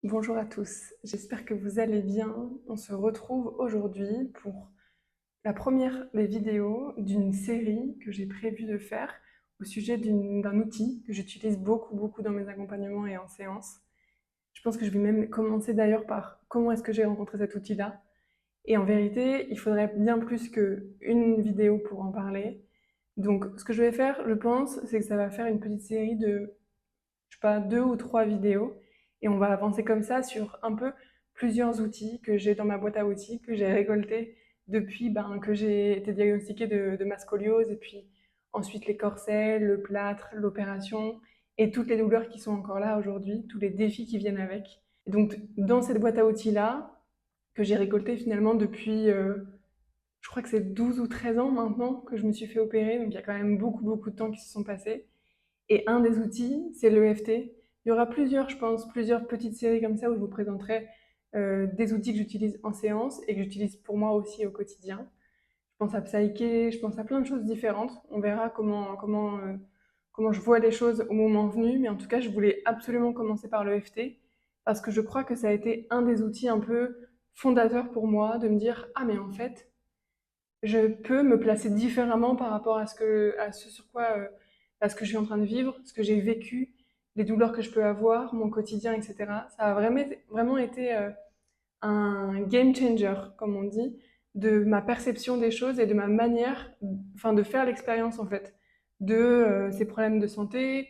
Bonjour à tous, j'espère que vous allez bien. On se retrouve aujourd'hui pour la première des vidéos d'une série que j'ai prévu de faire au sujet d'un outil que j'utilise beaucoup dans mes accompagnements et en séance. Je pense que je vais même commencer d'ailleurs par comment est-ce que j'ai rencontré cet outil-là. Et en vérité, il faudrait bien plus qu'une vidéo pour en parler. Donc ce que je vais faire, je pense, c'est que ça va faire une petite série de je sais pas, 2 ou 3 vidéos. Et on va avancer comme ça sur un peu plusieurs outils que j'ai dans ma boîte à outils, que j'ai récoltés depuis que j'ai été diagnostiquée de ma scoliose, et puis ensuite les corsets, le plâtre, l'opération, et toutes les douleurs qui sont encore là aujourd'hui, tous les défis qui viennent avec. Et donc dans cette boîte à outils-là, que j'ai récoltée finalement depuis, je crois que c'est 12 ou 13 ans maintenant que je me suis fait opérer, donc il y a quand même beaucoup de temps qui se sont passés. Et un des outils, c'est l'EFT. Il y aura plusieurs, je pense, plusieurs petites séries comme ça où je vous présenterai des outils que j'utilise en séance et que j'utilise pour moi aussi au quotidien. Je pense à Psyché, je pense à plein de choses différentes. On verra comment je vois les choses au moment venu, mais en tout cas, je voulais absolument commencer par l'EFT parce que je crois que ça a été un des outils un peu fondateurs pour moi de me dire ah mais en fait je peux me placer différemment par rapport à ce sur quoi, à ce que je suis en train de vivre, ce que j'ai vécu, les douleurs que je peux avoir, mon quotidien, etc. Ça a vraiment été un game changer, comme on dit, de ma perception des choses et de ma manière, enfin, de faire l'expérience en fait, de ces problèmes de santé,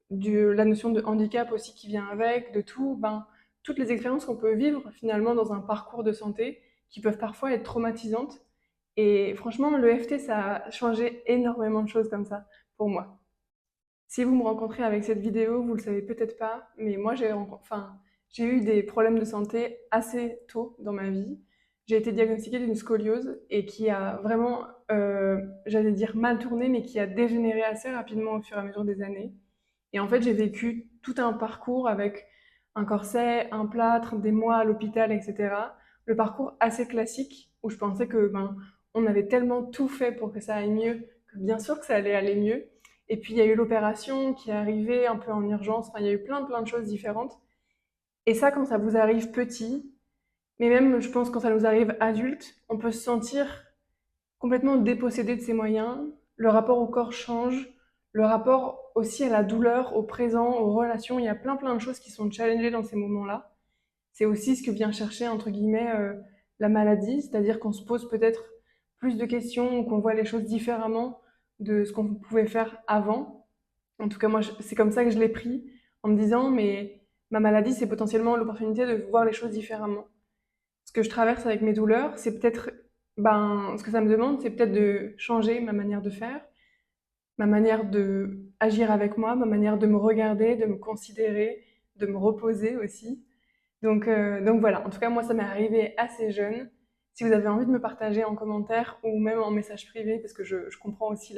de la notion de handicap aussi qui vient avec, de tout, toutes les expériences qu'on peut vivre finalement dans un parcours de santé qui peuvent parfois être traumatisantes. Et franchement, l'EFT, ça a changé énormément de choses comme ça pour moi. Si vous me rencontrez avec cette vidéo, vous le savez peut-être pas, mais moi j'ai eu des problèmes de santé assez tôt dans ma vie. J'ai été diagnostiquée d'une scoliose et qui a vraiment, j'allais dire mal tourné, mais qui a dégénéré assez rapidement au fur et à mesure des années. Et en fait, j'ai vécu tout un parcours avec un corset, un plâtre, des mois à l'hôpital, etc. Le parcours assez classique où je pensais que on avait tellement tout fait pour que ça aille mieux que bien sûr que ça allait aller mieux. Et puis il y a eu l'opération qui est arrivée un peu en urgence. Enfin, il y a eu plein de choses différentes. Et ça, quand ça vous arrive petit, mais même je pense quand ça nous arrive adulte, on peut se sentir complètement dépossédé de ses moyens. Le rapport au corps change. Le rapport aussi à la douleur, au présent, aux relations. Il y a plein de choses qui sont challengées dans ces moments-là. C'est aussi ce que vient chercher, entre guillemets, la maladie, c'est-à-dire qu'on se pose peut-être plus de questions ou qu'on voit les choses différemment de ce qu'on pouvait faire avant. En tout cas, moi, c'est comme ça que je l'ai pris, en me disant, mais ma maladie, c'est potentiellement l'opportunité de voir les choses différemment. Ce que je traverse avec mes douleurs, c'est peut-être, ce que ça me demande, c'est peut-être de changer ma manière de faire, ma manière de agir avec moi, ma manière de me regarder, de me considérer, de me reposer aussi. Donc voilà, en tout cas, moi, ça m'est arrivé assez jeune. Si vous avez envie de me partager en commentaire ou même en message privé, parce que je comprends aussi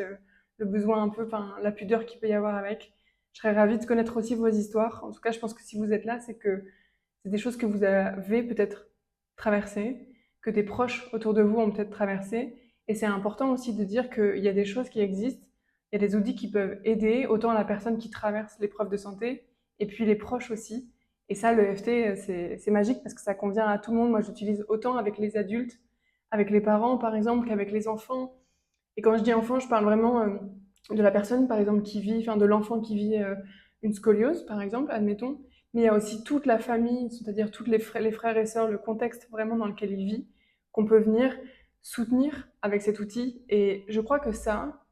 le besoin un peu, enfin, la pudeur qu'il peut y avoir avec, je serais ravie de connaître aussi vos histoires. En tout cas, je pense que si vous êtes là, c'est que c'est des choses que vous avez peut-être traversées, que des proches autour de vous ont peut-être traversées. Et c'est important aussi de dire qu'il y a des choses qui existent, il y a des outils qui peuvent aider, autant la personne qui traverse l'épreuve de santé, et puis les proches aussi. Et ça, le FT, c'est magique parce que ça convient à tout le monde. Moi, j'utilise autant avec les adultes, avec les parents, par exemple, qu'avec les enfants. Et quand je dis enfant, je parle vraiment de la personne, par exemple, enfin, de l'enfant qui vit une scoliose, par exemple, admettons. Mais il y a aussi toute la famille, c'est-à-dire tous les frères et sœurs, le contexte vraiment dans lequel il vit, qu'on peut venir soutenir avec cet outil. Et je crois que ça,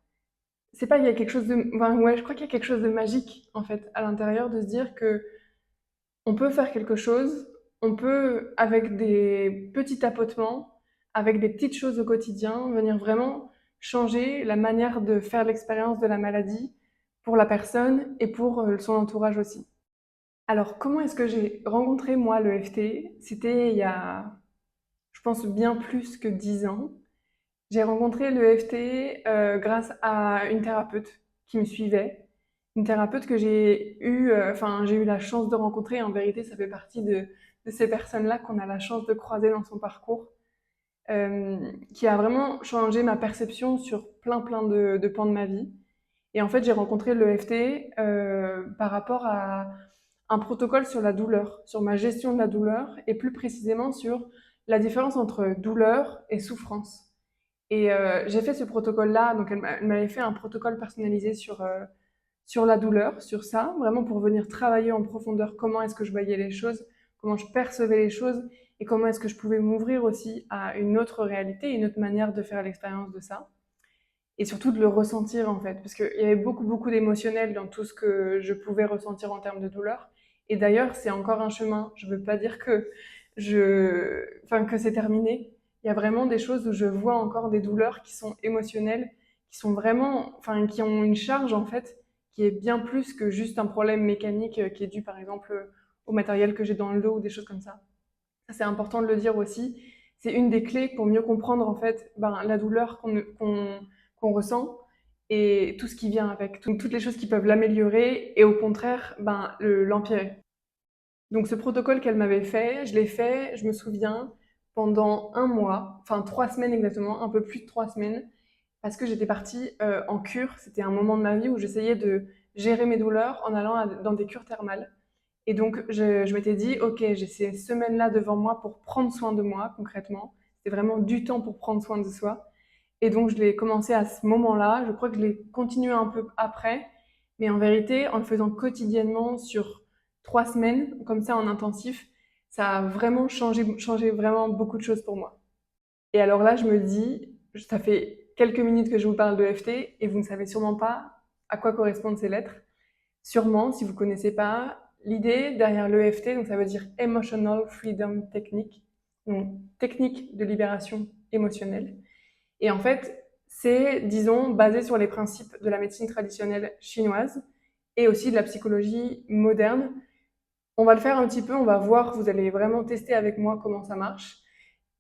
c'est pas, il y a quelque chose de, enfin, ouais, je crois qu'il y a quelque chose de magique, en fait, à l'intérieur, de se dire que on peut faire quelque chose, on peut, avec des petits tapotements, avec des petites choses au quotidien, venir vraiment changer la manière de faire l'expérience de la maladie pour la personne et pour son entourage aussi. Alors, comment est-ce que j'ai rencontré moi le FT? C'était il y a, je pense, bien plus que 10 ans. J'ai rencontré le FT grâce à une thérapeute qui me suivait. Une thérapeute que j'ai eu la chance de rencontrer. En vérité, ça fait partie de ces personnes-là qu'on a la chance de croiser dans son parcours, qui a vraiment changé ma perception sur plein de pans de ma vie. Et en fait, j'ai rencontré le FT par rapport à un protocole sur la douleur, sur ma gestion de la douleur et plus précisément sur la différence entre douleur et souffrance. Et j'ai fait ce protocole-là, donc elle m'avait fait un protocole personnalisé sur la douleur, sur ça, vraiment pour venir travailler en profondeur comment est-ce que je voyais les choses, comment je percevais les choses et comment est-ce que je pouvais m'ouvrir aussi à une autre réalité, une autre manière de faire l'expérience de ça. Et surtout de le ressentir en fait, parce qu'il y avait beaucoup d'émotionnel dans tout ce que je pouvais ressentir en termes de douleur. Et d'ailleurs, c'est encore un chemin. Je veux pas dire que que c'est terminé. Il y a vraiment des choses où je vois encore des douleurs qui sont émotionnelles, qui sont vraiment, enfin, qui ont une charge en fait, qui est bien plus que juste un problème mécanique qui est dû par exemple au matériel que j'ai dans le dos ou des choses comme ça. Ça, c'est important de le dire aussi. C'est une des clés pour mieux comprendre en fait la douleur qu'on ressent et tout ce qui vient avec, toutes les choses qui peuvent l'améliorer et au contraire l'empirer. Donc ce protocole qu'elle m'avait fait, je l'ai fait, je me souviens, pendant un mois, enfin 3 semaines exactement, un peu plus de 3 semaines, parce que j'étais partie en cure. C'était un moment de ma vie où j'essayais de gérer mes douleurs en allant dans des cures thermales. Et donc, je m'étais dit, ok, j'ai ces semaines-là devant moi pour prendre soin de moi, concrètement. C'est vraiment du temps pour prendre soin de soi. Et donc, je l'ai commencé à ce moment-là. Je crois que je l'ai continué un peu après. Mais en vérité, en le faisant quotidiennement sur 3 semaines, comme ça en intensif, ça a vraiment changé vraiment beaucoup de choses pour moi. Et alors là, je me dis, ça fait quelques minutes que je vous parle de FT et vous ne savez sûrement pas à quoi correspondent ces lettres. Sûrement, si vous ne connaissez pas, l'idée derrière l'EFT, donc ça veut dire Emotional Freedom Technique, donc technique de libération émotionnelle. Et en fait, c'est, disons, basé sur les principes de la médecine traditionnelle chinoise et aussi de la psychologie moderne. On va le faire un petit peu, on va voir, vous allez vraiment tester avec moi comment ça marche.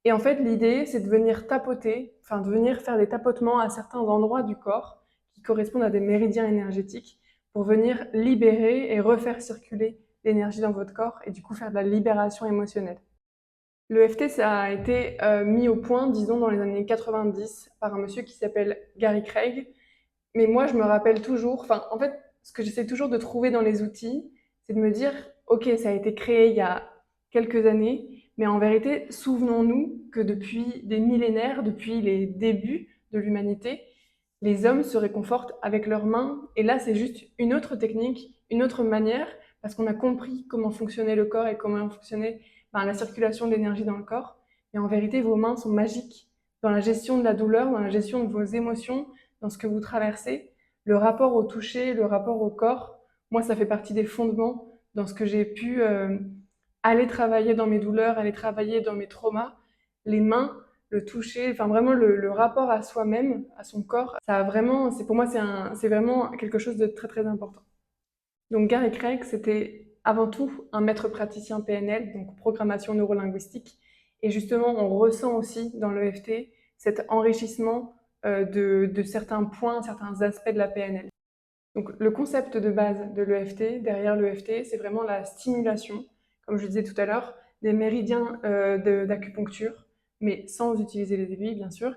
Et en fait, l'idée, c'est de venir tapoter, enfin de venir faire des tapotements à certains endroits du corps qui correspondent à des méridiens énergétiques pour venir libérer et refaire circuler l'énergie dans votre corps et du coup faire de la libération émotionnelle. Le FT, ça a été mis au point, disons, dans les années 90 par un monsieur qui s'appelle Gary Craig. Mais moi, je me rappelle toujours, enfin, en fait, ce que j'essaie toujours de trouver dans les outils, c'est de me dire, ok, ça a été créé il y a quelques années, mais en vérité, souvenons-nous que depuis des millénaires, depuis les débuts de l'humanité, les hommes se réconfortent avec leurs mains. Et là, c'est juste une autre technique, une autre manière, parce qu'on a compris comment fonctionnait le corps et comment fonctionnait la circulation de l'énergie dans le corps. Et en vérité, vos mains sont magiques dans la gestion de la douleur, dans la gestion de vos émotions, dans ce que vous traversez. Le rapport au toucher, le rapport au corps, moi, ça fait partie des fondements dans ce que j'ai pu aller travailler dans mes douleurs, aller travailler dans mes traumas. Les mains, le toucher, enfin vraiment le rapport à soi-même, à son corps, ça a vraiment, c'est pour moi, c'est vraiment quelque chose de très très important. Donc Gary Craig, c'était avant tout un maître praticien PNL, donc programmation neurolinguistique. Et justement, on ressent aussi dans l'EFT cet enrichissement de certains points, certains aspects de la PNL. Donc le concept de base de l'EFT, derrière l'EFT, c'est vraiment la stimulation, comme je disais tout à l'heure, des méridiens d'acupuncture, mais sans utiliser les aiguilles, bien sûr.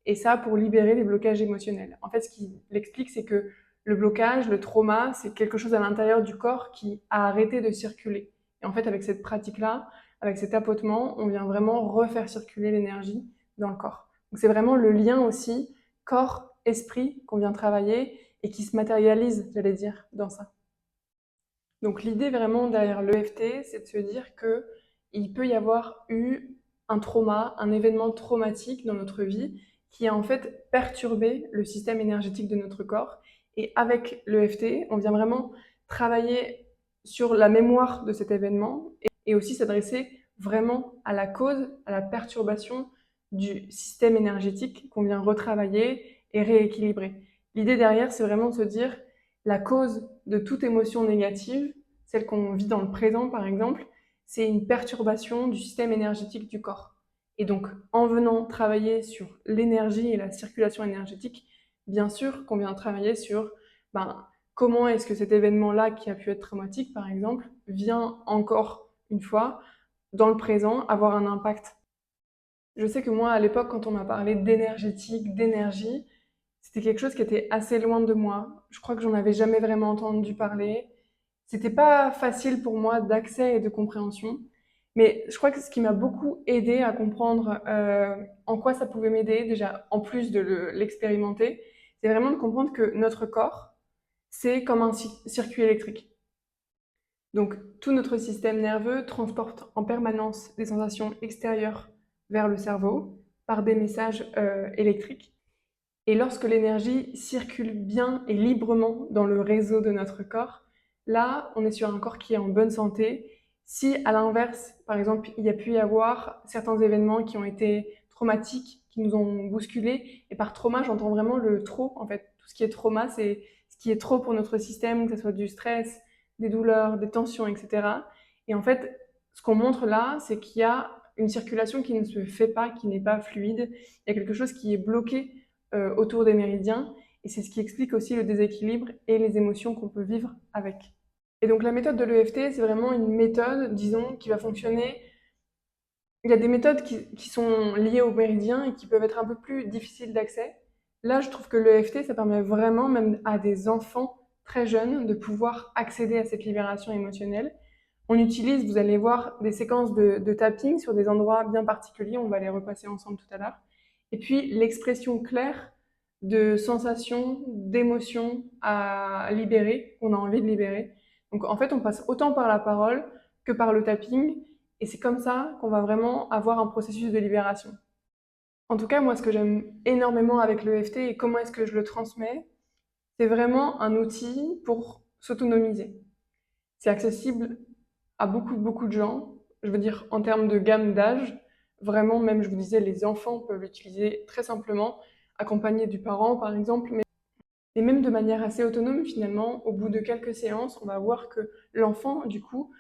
Et ça pour libérer les blocages émotionnels. En fait, ce qu'il explique, c'est que le blocage, le trauma, c'est quelque chose à l'intérieur du corps qui a arrêté de circuler. Et en fait, avec cette pratique-là, avec ces tapotements, on vient vraiment refaire circuler l'énergie dans le corps. Donc c'est vraiment le lien aussi corps-esprit qu'on vient travailler et qui se matérialise, j'allais dire, dans ça. Donc l'idée vraiment derrière l'EFT, c'est de se dire que il peut y avoir eu un trauma, un événement traumatique dans notre vie qui a en fait perturbé le système énergétique de notre corps. Et avec l'EFT, on vient vraiment travailler sur la mémoire de cet événement et aussi s'adresser vraiment à la cause, à la perturbation du système énergétique qu'on vient retravailler et rééquilibrer. L'idée derrière, c'est vraiment de se dire la cause de toute émotion négative, celle qu'on vit dans le présent par exemple, c'est une perturbation du système énergétique du corps. Et donc, en venant travailler sur l'énergie et la circulation énergétique, bien sûr qu'on vient travailler sur comment est-ce que cet événement-là, qui a pu être traumatique par exemple, vient encore une fois, dans le présent, avoir un impact. Je sais que moi, à l'époque, quand on m'a parlé d'énergétique, d'énergie, c'était quelque chose qui était assez loin de moi. Je crois que j'en avais jamais vraiment entendu parler. C'était pas facile pour moi d'accès et de compréhension, mais je crois que ce qui m'a beaucoup aidé à comprendre en quoi ça pouvait m'aider, déjà en plus de l'expérimenter, c'est vraiment de comprendre que notre corps, c'est comme un circuit électrique. Donc tout notre système nerveux transporte en permanence des sensations extérieures vers le cerveau par des messages électriques. Et lorsque l'énergie circule bien et librement dans le réseau de notre corps, là, on est sur un corps qui est en bonne santé. Si, à l'inverse, par exemple, il y a pu y avoir certains événements qui ont été traumatiques, qui nous ont bousculés, et par trauma, j'entends vraiment le trop, en fait. Tout ce qui est trauma, c'est ce qui est trop pour notre système, que ce soit du stress, des douleurs, des tensions, etc. Et en fait, ce qu'on montre là, c'est qu'il y a une circulation qui ne se fait pas, qui n'est pas fluide. Il y a quelque chose qui est bloqué autour des méridiens, et c'est ce qui explique aussi le déséquilibre et les émotions qu'on peut vivre avec. Et donc la méthode de l'EFT, c'est vraiment une méthode, disons, qui va fonctionner. Il y a des méthodes qui sont liées aux méridiens et qui peuvent être un peu plus difficiles d'accès. Là, je trouve que l'EFT, ça permet vraiment, même à des enfants très jeunes, de pouvoir accéder à cette libération émotionnelle. On utilise, vous allez voir, des séquences de tapping sur des endroits bien particuliers, on va les repasser ensemble tout à l'heure. Et puis l'expression claire de sensations, d'émotions à libérer, qu'on a envie de libérer. Donc en fait, on passe autant par la parole que par le tapping, et c'est comme ça qu'on va vraiment avoir un processus de libération. En tout cas, moi, ce que j'aime énormément avec l'EFT et comment est-ce que je le transmets, c'est vraiment un outil pour s'autonomiser. C'est accessible à beaucoup, beaucoup de gens. Je veux dire, en termes de gamme d'âge, vraiment, même, je vous disais, les enfants peuvent l'utiliser très simplement, accompagnés du parent, par exemple, mais et même de manière assez autonome, finalement, au bout de quelques séances, on va voir que l'enfant, du coup,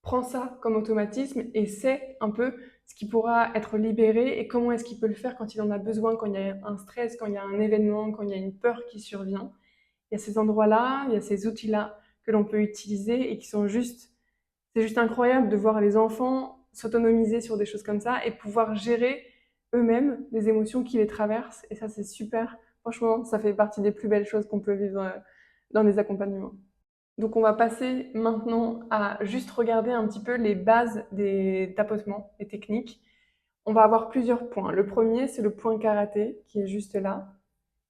prend ça comme automatisme et sait un peu ce qui pourra être libéré et comment est-ce qu'il peut le faire quand il en a besoin, quand il y a un stress, quand il y a un événement, quand il y a une peur qui survient. Il y a ces endroits-là, il y a ces outils-là que l'on peut utiliser et qui sont juste, c'est juste incroyable de voir les enfants s'autonomiser sur des choses comme ça et pouvoir gérer eux-mêmes les émotions qui les traversent. Et ça, c'est super. Franchement, ça fait partie des plus belles choses qu'on peut vivre dans les accompagnements. Donc on va passer maintenant à juste regarder un petit peu les bases des tapotements, les techniques. On va avoir plusieurs points. Le premier, c'est le point karaté qui est juste là.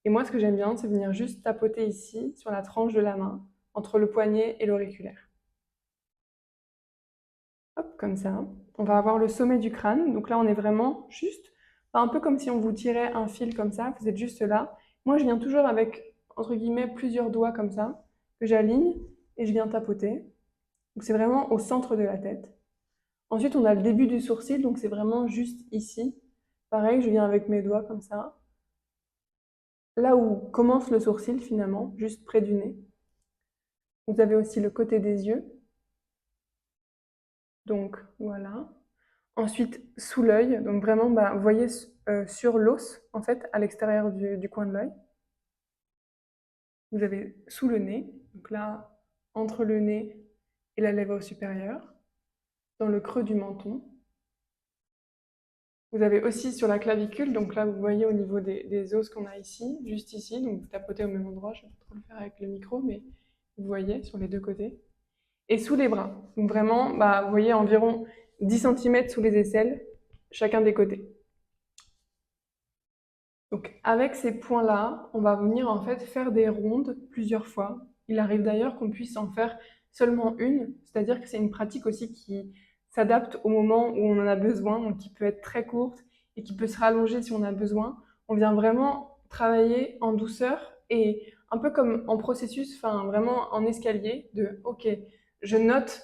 Et moi, ce que j'aime bien, c'est venir juste tapoter ici, sur la tranche de la main, entre le poignet et l'auriculaire. Hop, comme ça. On va avoir le sommet du crâne. Donc là, on est vraiment juste, un peu comme si on vous tirait un fil comme ça. Vous êtes juste là. Moi, je viens toujours avec, entre guillemets, plusieurs doigts comme ça, que j'aligne et je viens tapoter. Donc c'est vraiment au centre de la tête. Ensuite, on a le début du sourcil, donc c'est vraiment juste ici. Pareil, je viens avec mes doigts comme ça. Là où commence le sourcil finalement, juste près du nez. Vous avez aussi le côté des yeux. Donc voilà. Ensuite, sous l'œil, donc vraiment, vous voyez sur l'os, en fait, à l'extérieur du coin de l'œil. Vous avez sous le nez, donc là, entre le nez et la lèvre supérieure, dans le creux du menton. Vous avez aussi sur la clavicule, donc là vous voyez au niveau des os qu'on a ici, juste ici, donc vous tapotez au même endroit, je ne vais pas trop le faire avec le micro, mais vous voyez sur les deux côtés. Et sous les bras, donc vraiment, vous voyez environ 10 cm sous les aisselles, chacun des côtés. Donc avec ces points-là, on va venir en fait faire des rondes plusieurs fois. Il arrive d'ailleurs qu'on puisse en faire seulement une, c'est-à-dire que c'est une pratique aussi qui s'adapte au moment où on en a besoin, donc qui peut être très courte et qui peut se rallonger si on a besoin. On vient vraiment travailler en douceur et un peu comme en processus, enfin vraiment en escalier de OK, je note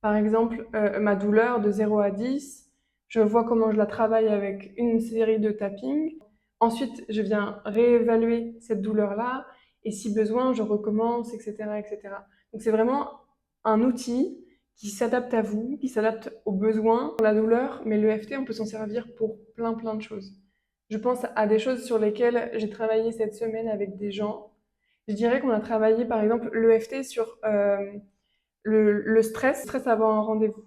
par exemple ma douleur de 0 à 10, je vois comment je la travaille avec une série de tapping. Ensuite, je viens réévaluer cette douleur-là et si besoin, je recommence, etc., etc. Donc c'est vraiment un outil qui s'adapte à vous, qui s'adapte aux besoins, pour la douleur, mais l'EFT, on peut s'en servir pour plein plein de choses. Je pense à des choses sur lesquelles j'ai travaillé cette semaine avec des gens. Je dirais qu'on a travaillé par exemple l'EFT sur le stress avant un rendez-vous.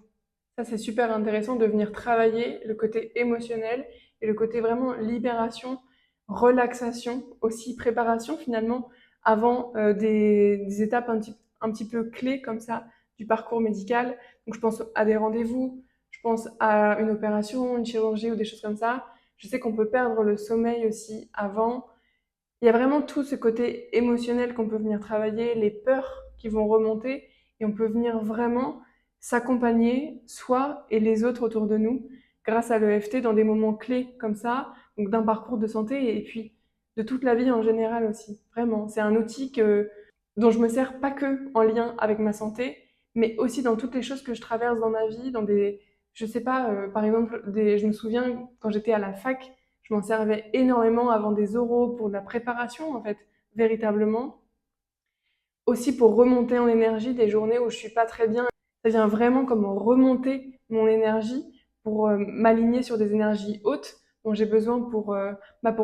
Ça, c'est super intéressant de venir travailler le côté émotionnel et le côté vraiment libération, relaxation, aussi préparation finalement avant des étapes un petit peu clés comme ça du parcours médical. Donc je pense à des rendez-vous, je pense à une opération, une chirurgie ou des choses comme ça. Je sais qu'on peut perdre le sommeil aussi avant. Il y a vraiment tout ce côté émotionnel qu'on peut venir travailler, les peurs qui vont remonter, et on peut venir vraiment s'accompagner, soi et les autres autour de nous, grâce à l'EFT dans des moments clés comme ça, donc d'un parcours de santé et puis de toute la vie en général aussi. Vraiment, c'est un outil dont je me sers pas que en lien avec ma santé, mais aussi dans toutes les choses que je traverse dans ma vie, dans des, je sais pas, par exemple, je me souviens quand j'étais à la fac, je m'en servais énormément avant des oraux pour de la préparation, en fait, véritablement. Aussi pour remonter en énergie des journées où je suis pas très bien. Ça vient vraiment comme remonter mon énergie pour m'aligner sur des énergies hautes dont j'ai besoin pour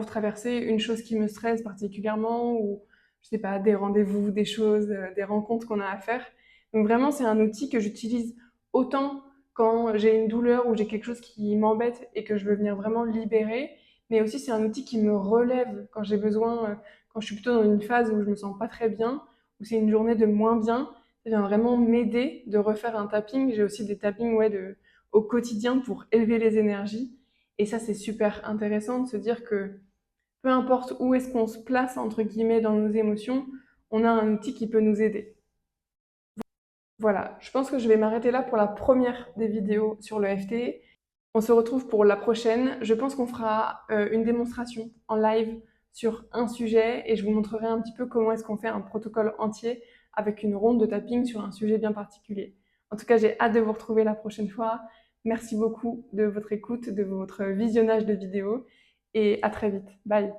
traverser une chose qui me stresse particulièrement ou, je sais pas, des rendez-vous, des choses, des rencontres qu'on a à faire. Donc vraiment, c'est un outil que j'utilise autant quand j'ai une douleur ou j'ai quelque chose qui m'embête et que je veux venir vraiment libérer, mais aussi c'est un outil qui me relève quand j'ai besoin, quand je suis plutôt dans une phase où je me sens pas très bien, où c'est une journée de moins bien, ça vient vraiment m'aider de refaire un tapping. J'ai aussi des tappings ouais, au quotidien pour élever les énergies. Et ça, c'est super intéressant de se dire que peu importe où est-ce qu'on se place, entre guillemets, dans nos émotions, on a un outil qui peut nous aider. Voilà, je pense que je vais m'arrêter là pour la première des vidéos sur le FT. On se retrouve pour la prochaine. Je pense qu'on fera une démonstration en live sur un sujet et je vous montrerai un petit peu comment est-ce qu'on fait un protocole entier avec une ronde de tapping sur un sujet bien particulier. En tout cas, j'ai hâte de vous retrouver la prochaine fois. Merci beaucoup de votre écoute, de votre visionnage de vidéos et à très vite. Bye!